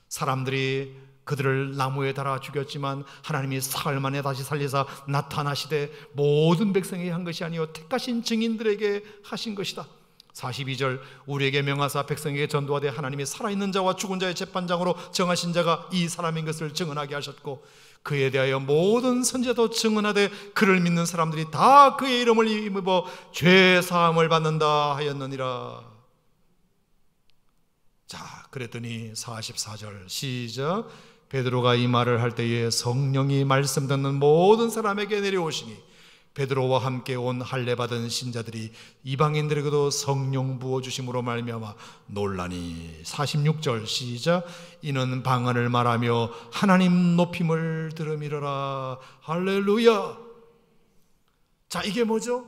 사람들이 그들을 나무에 달아 죽였지만 하나님이 사흘 만에 다시 살리사 나타나시되 모든 백성에게 한 것이 아니요 택하신 증인들에게 하신 것이다. 42절 우리에게 명하사 백성에게 전도하되 하나님이 살아있는 자와 죽은 자의 재판장으로 정하신 자가 이 사람인 것을 증언하게 하셨고 그에 대하여 모든 선지자도 증언하되 그를 믿는 사람들이 다 그의 이름을 입어 죄 사함을 받는다 하였느니라. 자, 그랬더니 44절 시작. 베드로가 이 말을 할 때에 성령이 말씀 듣는 모든 사람에게 내려오시니 베드로와 함께 온 할례 받은 신자들이 이방인들에게도 성령 부어주심으로 말미암아 놀라니. 46절 시작. 이는 방언을 말하며 하나님 높임을 들음이러라. 할렐루야. 자, 이게 뭐죠?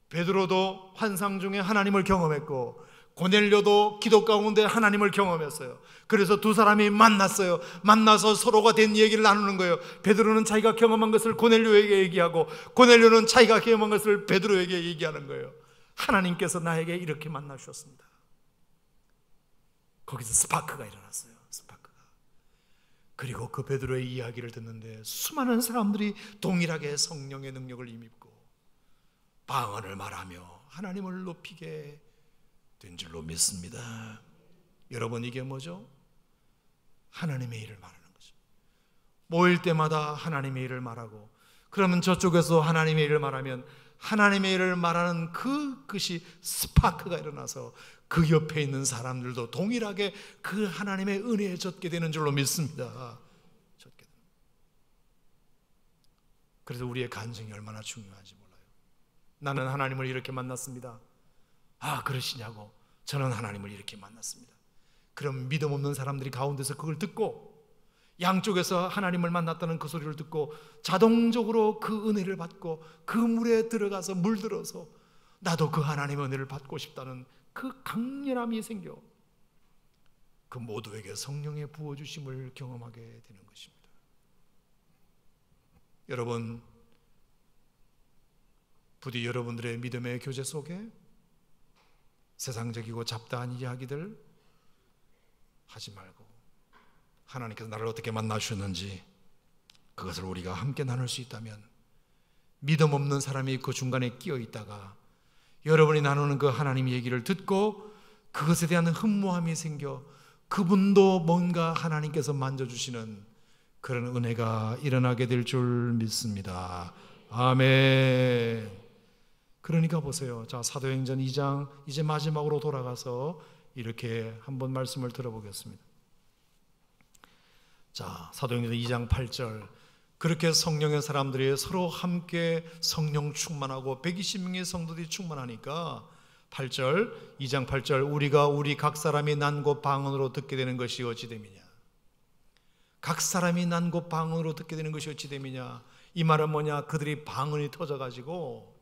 베드로도 환상 중에 하나님을 경험했고 고넬료도 기도 가운데 하나님을 경험했어요. 그래서 두 사람이 만났어요. 만나서 서로가 된 얘기를 나누는 거예요. 베드로는 자기가 경험한 것을 고넬료에게 얘기하고 고넬료는 자기가 경험한 것을 베드로에게 얘기하는 거예요. 하나님께서 나에게 이렇게 만나주셨습니다. 거기서 스파크가 일어났어요. 스파크가. 그리고 그 베드로의 이야기를 듣는데 수많은 사람들이 동일하게 성령의 능력을 힘입고 방언을 말하며 하나님을 높이게 된 줄로 믿습니다. 여러분, 이게 뭐죠? 하나님의 일을 말하는 거죠. 모일 때마다 하나님의 일을 말하고, 그러면 저쪽에서 하나님의 일을 말하면 하나님의 일을 말하는 그것이 스파크가 일어나서 그 옆에 있는 사람들도 동일하게 그 하나님의 은혜에 젖게 되는 줄로 믿습니다. 그래서 우리의 간증이 얼마나 중요한지 몰라요. 나는 하나님을 이렇게 만났습니다. 아, 그러시냐고. 저는 하나님을 이렇게 만났습니다. 그럼 믿음 없는 사람들이 가운데서 그걸 듣고 양쪽에서 하나님을 만났다는 그 소리를 듣고 자동적으로 그 은혜를 받고 그 물에 들어가서 물들어서 나도 그 하나님의 은혜를 받고 싶다는 그 강렬함이 생겨 그 모두에게 성령의 부어주심을 경험하게 되는 것입니다. 여러분, 부디 여러분들의 믿음의 교제 속에 세상적이고 잡다한 이야기들 하지 말고 하나님께서 나를 어떻게 만나주셨는지 그것을 우리가 함께 나눌 수 있다면, 믿음 없는 사람이 그 중간에 끼어 있다가 여러분이 나누는 그 하나님 얘기를 듣고 그것에 대한 흠모함이 생겨 그분도 뭔가 하나님께서 만져주시는 그런 은혜가 일어나게 될 줄 믿습니다. 아멘. 그러니까 보세요. 자, 사도행전 2장 이제 마지막으로 돌아가서 이렇게 한번 말씀을 들어보겠습니다. 자, 사도행전 2장 8절 그렇게 성령의 사람들이 서로 함께 성령 충만하고 120명의 성도들이 충만하니까 8절 2장 8절 우리가 우리 각 사람이 난 곳 방언으로 듣게 되는 것이 어찌 됨이냐. 각 사람이 난 곳 방언으로 듣게 되는 것이 어찌 됨이냐. 이 말은 뭐냐, 그들이 방언이 터져가지고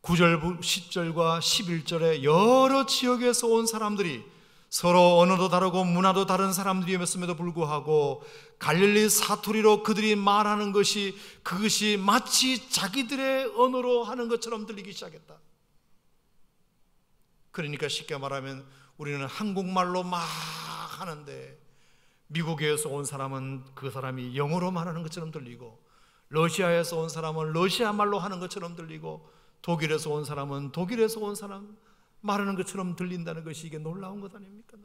9절, 10절과 11절에 여러 지역에서 온 사람들이 서로 언어도 다르고 문화도 다른 사람들이었음에도 불구하고 갈릴리 사투리로 그들이 말하는 것이 그것이 마치 자기들의 언어로 하는 것처럼 들리기 시작했다. 그러니까 쉽게 말하면 우리는 한국말로 막 하는데 미국에서 온 사람은 그 사람이 영어로 말하는 것처럼 들리고, 러시아에서 온 사람은 러시아 말로 하는 것처럼 들리고, 독일에서 온 사람은 독일에서 온 사람 말하는 것처럼 들린다는 것이 이게 놀라운 것 아닙니까?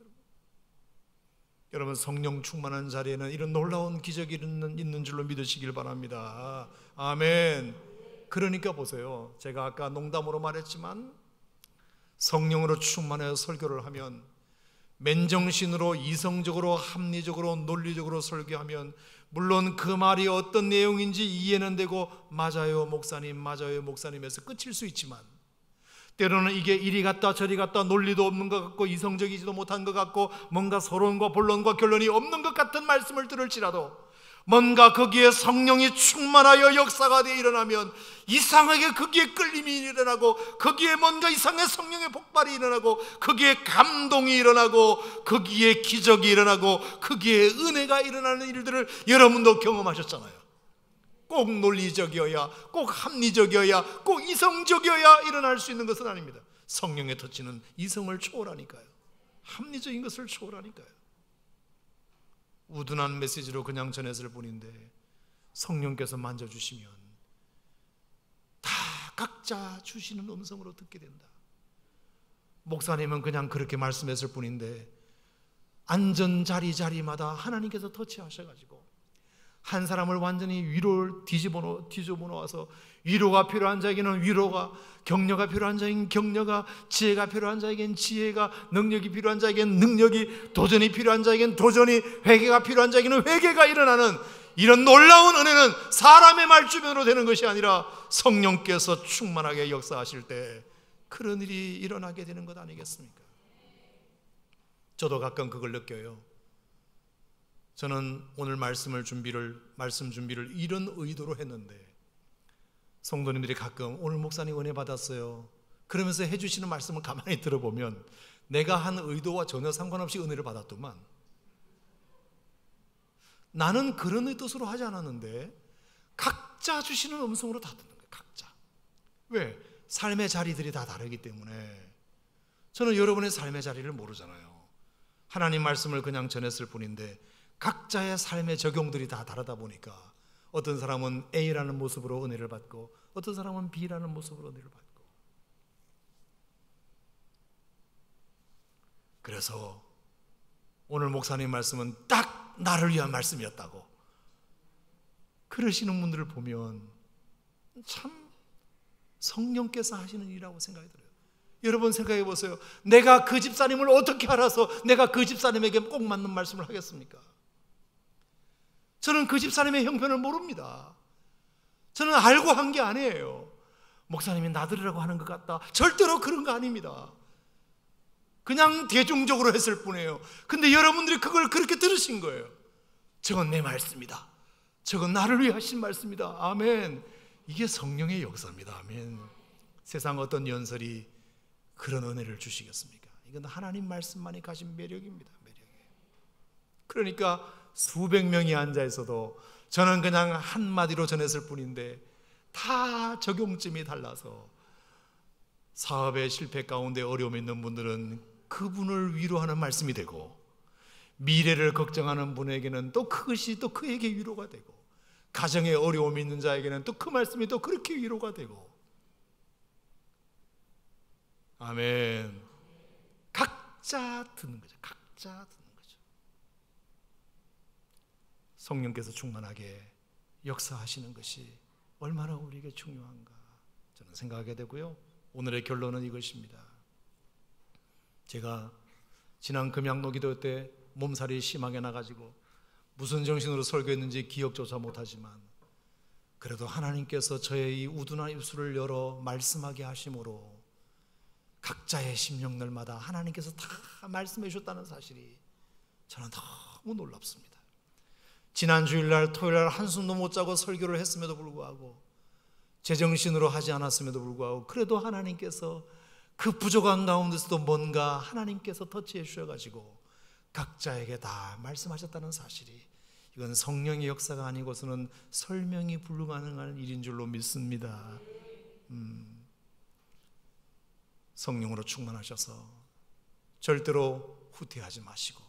여러분, 성령 충만한 자리에는 이런 놀라운 기적이 있는 줄로 믿으시길 바랍니다. 아멘. 그러니까 보세요, 제가 아까 농담으로 말했지만 성령으로 충만해서 설교를 하면, 맨정신으로 이성적으로 합리적으로 논리적으로 설교하면 물론 그 말이 어떤 내용인지 이해는 되고 맞아요 목사님, 맞아요 목사님에서 끝일 수 있지만, 때로는 이게 이리 갔다 저리 갔다 논리도 없는 것 같고 이성적이지도 못한 것 같고 뭔가 서론과 본론과 결론이 없는 것 같은 말씀을 들을지라도 뭔가 거기에 성령이 충만하여 역사가 되어 일어나면 이상하게 거기에 끌림이 일어나고, 거기에 뭔가 이상하게 성령의 폭발이 일어나고, 거기에 감동이 일어나고, 거기에 기적이 일어나고, 거기에 은혜가 일어나는 일들을 여러분도 경험하셨잖아요. 꼭 논리적이어야, 꼭 합리적이어야, 꼭 이성적이어야 일어날 수 있는 것은 아닙니다. 성령의 터치는 이성을 초월하니까요. 합리적인 것을 초월하니까요. 우둔한 메시지로 그냥 전했을 뿐인데 성령께서 만져주시면 다 각자 주시는 음성으로 듣게 된다. 목사님은 그냥 그렇게 말씀했을 뿐인데 앉은 자리마다 하나님께서 터치하셔가지고 한 사람을 완전히 위로를 뒤집어 놓아서 위로가 필요한 자에게는 위로가, 격려가 필요한 자에게는 격려가, 지혜가 필요한 자에게는 지혜가, 능력이 필요한 자에게는 능력이, 도전이 필요한 자에게는 도전이, 회개가 필요한 자에게는 회개가 일어나는 이런 놀라운 은혜는 사람의 말 주변으로 되는 것이 아니라 성령께서 충만하게 역사하실 때 그런 일이 일어나게 되는 것 아니겠습니까? 저도 가끔 그걸 느껴요. 저는 오늘 말씀 준비를 이런 의도로 했는데 성도님들이 가끔 오늘 목사님 은혜 받았어요 그러면서 해주시는 말씀을 가만히 들어보면 내가 한 의도와 전혀 상관없이 은혜를 받았더만, 나는 그런 뜻으로 하지 않았는데 각자 주시는 음성으로 다 듣는 거예요. 각자. 왜? 삶의 자리들이 다 다르기 때문에. 저는 여러분의 삶의 자리를 모르잖아요. 하나님 말씀을 그냥 전했을 뿐인데 각자의 삶의 적용들이 다 다르다 보니까 어떤 사람은 A라는 모습으로 은혜를 받고 어떤 사람은 B라는 모습으로 은혜를 받고, 그래서 오늘 목사님 말씀은 딱 나를 위한 말씀이었다고 그러시는 분들을 보면 참 성령께서 하시는 일이라고 생각이 들어요. 여러분 생각해 보세요. 내가 그 집사님을 어떻게 알아서 내가 그 집사님에게 꼭 맞는 말씀을 하겠습니까? 저는 그 집사님의 형편을 모릅니다. 저는 알고 한 게 아니에요. 목사님이 나들으라고 하는 것 같다, 절대로 그런 거 아닙니다. 그냥 대중적으로 했을 뿐이에요. 근데 여러분들이 그걸 그렇게 들으신 거예요. 저건 내 말씀이다, 저건 나를 위해 하신 말씀이다. 아멘. 이게 성령의 역사입니다. 아멘. 세상 어떤 연설이 그런 은혜를 주시겠습니까? 이건 하나님 말씀만이 가진 매력입니다. 매력이에요. 그러니까 수백 명이 앉아 있어도 저는 그냥 한마디로 전했을 뿐인데 다 적용점이 달라서 사업의 실패 가운데 어려움이 있는 분들은 그분을 위로하는 말씀이 되고, 미래를 걱정하는 분에게는 또 그것이 또 그에게 위로가 되고, 가정에 어려움이 있는 자에게는 또 그 말씀이 또 그렇게 위로가 되고. 아멘. 각자 듣는 거죠. 각자 듣는 거죠. 성령께서 충만하게 역사하시는 것이 얼마나 우리에게 중요한가 저는 생각하게 되고요. 오늘의 결론은 이것입니다. 제가 지난 금양로 기도 때 몸살이 심하게 나가지고 무슨 정신으로 설교했는지 기억조차 못하지만 그래도 하나님께서 저의 이 우둔한 입술을 열어 말씀하게 하심으로 각자의 심령들마다 하나님께서 다 말씀해 주셨다는 사실이 저는 너무 놀랍습니다. 지난 주일날 토요일날 한숨도 못 자고 설교를 했음에도 불구하고, 제정신으로 하지 않았음에도 불구하고 그래도 하나님께서 그 부족한 가운데서도 뭔가 하나님께서 터치해 주셔가지고 각자에게 다 말씀하셨다는 사실이, 이건 성령의 역사가 아니고서는 설명이 불가능한 일인 줄로 믿습니다. 성령으로 충만하셔서 절대로 후퇴하지 마시고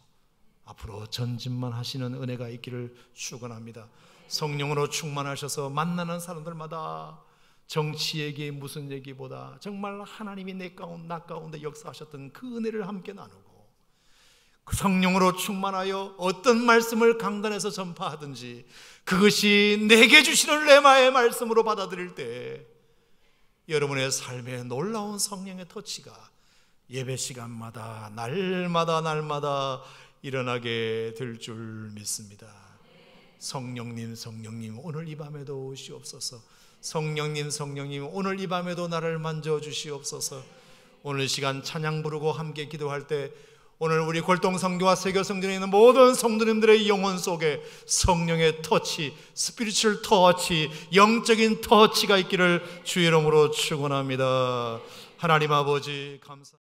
앞으로 전진만 하시는 은혜가 있기를 축원합니다. 성령으로 충만하셔서 만나는 사람들마다 정치 얘기 무슨 얘기보다 정말 하나님이 나 가운데 역사하셨던 그 은혜를 함께 나누고, 그 성령으로 충만하여 어떤 말씀을 강단에서 전파하든지 그것이 내게 주시는 레마의 말씀으로 받아들일 때 여러분의 삶에 놀라운 성령의 터치가 예배 시간마다 날마다 일어나게 될 줄 믿습니다. 성령님 오늘 이 밤에도 오시옵소서. 성령님 오늘 이 밤에도 나를 만져주시옵소서. 오늘 시간 찬양 부르고 함께 기도할 때 오늘 우리 골동성교와 세교성전에 있는 모든 성도님들의 영혼 속에 성령의 터치, 스피리추얼 터치, 영적인 터치가 있기를 주의 이름으로 축원합니다. 하나님 아버지 감사